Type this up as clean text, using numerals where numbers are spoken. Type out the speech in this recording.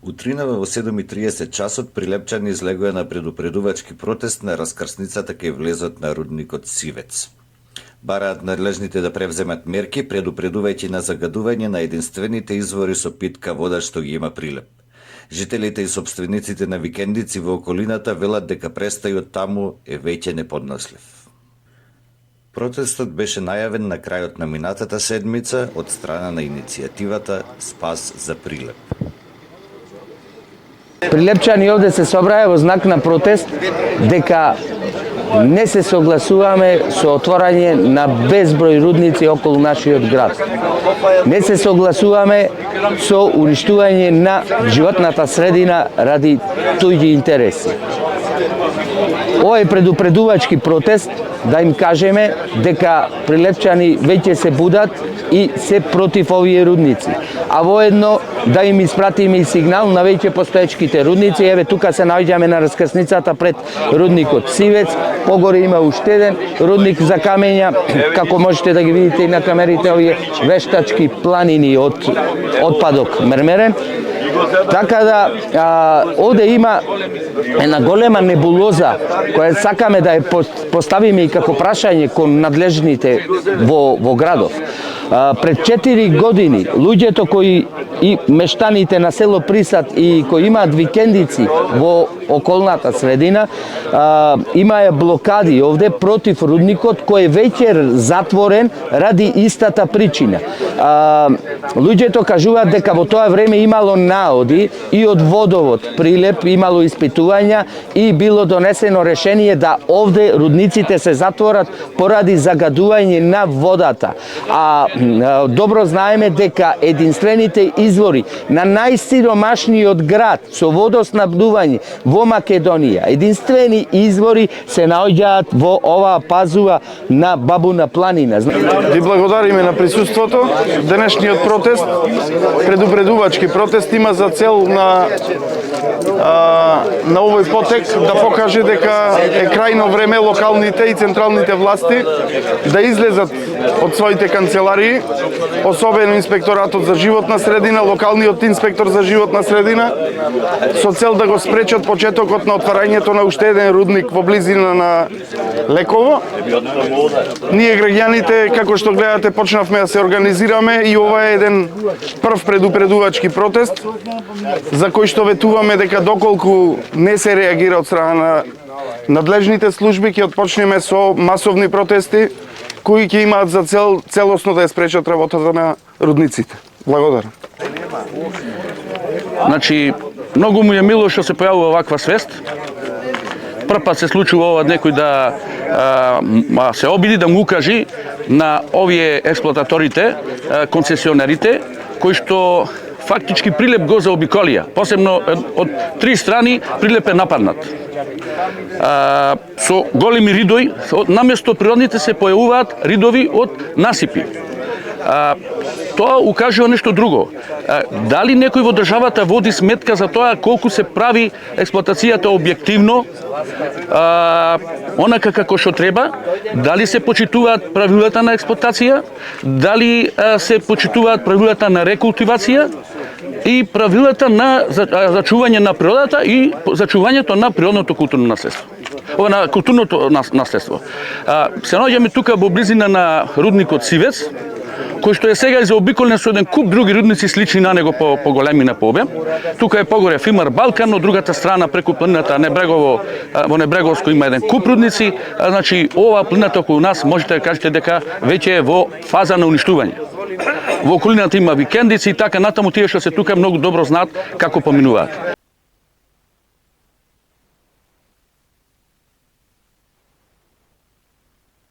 Утринава во 7:30 часот прилепчани излегоа на предупредувачки протест на раскрсницата кај влезот на рудникот Сивец. Бараат надлежните да превземат мерки, предупредувајќи на загадување на единствените извори со питка вода што ги има Прилеп. Жителите и сопствениците на викендици во околината велат дека престајот таму е веќе неподнослив. Протестот беше најавен на крајот на минатата седмица од страна на иницијативата Спас за Прилеп. Прилепчани овде се собраја во знак на протест дека не се согласуваме со отворање на безброј рудници околу нашиот град. Не се согласуваме со уништување на животната средина ради туѓи интереси. Овој предупредувачки протест да им кажеме дека прилепчани веќе се будат и се против овие рудници. А воедно да им испратиме и сигнал на веќе постоечките рудници. Еве тука се наоѓаме на раскрсницата пред рудникот Сивец. Погоре има уште еден рудник за камења, како можете да ги видите и на камерите, овие вештачки планини од отпадок мермерен. Така да овде има една голема небулоза која сакаме да ја поставиме и како прашање кон надлежните во градов. Пред 4 години луѓето кои и мештаните на село Присад и кои имаат викендици во околната средина имаја блокади овде против рудникот кој е веќе затворен ради истата причина. Луѓето кажуваат дека во тоа време имало наоди и од водовод Прилеп имало испитувања и било донесено решение да овде рудниците се затворат поради загадување на водата. Добро знаеме дека единствените извори на најсиромашниот град со водоснабдување во Македонија, единствени извори се наоѓаат во оваа пазува на Бабуна планина. Ви благодариме на присуството. Денешниот протест, предупредувачки протест, има за цел на овој потек да покаже дека е крајно време локалните и централните власти да излезат од своите канцеларии, особено инспекторатот за животна средина, локалниот инспектор за животна средина, со цел да го спречат почетокот на отварањето на уште еден рудник во близина на Леково. Ние граѓаните, како што гледате, почнавме да се организираме и ова е еден прв предупредувачки протест за кој што ветуваме дека доколку не се реагира од страна на надлежните служби, ќе отпочнеме со масовни протести кои ќе имаат за цел целосно да ја спречат работата на рудниците. Благодарам. Значи, многу му е мило што се појавува оваква свест. Прв се случува ова некој да се обиди да му укажи на овие експлоататорите, концесионерите, кои што фактички Прилеп го заобиколија. Посебно од 3 страни Прилеп е нападнат. Со големи ридови, наместо природните се појавуваат ридови од насипи. Тоа укажува нешто друго. Дали некој во државата води сметка за тоа колку се прави експлоатацијата објективно, онака како што треба, дали се почитуваат правилата на експлоатација, дали се почитуваат правилата на рекултивација и правилата на зачување на природата и зачувањето на природното културно наследство. Ова на културното наследство. Се наоѓаме тука во близина на рудникот Сивец, кој што е сега и заобиколен со еден куп други рудници слични на него по големина, по обем. Тука е погоре Фимар Балкан, од другата страна преку планината Небрегово, во Небреговско има еден куп рудници. Значи, ова планината околу нас можете да кажете дека веќе е во фаза на уништување. Во околината има викендици и така натаму, тие што се тука многу добро знаат како поминуваат.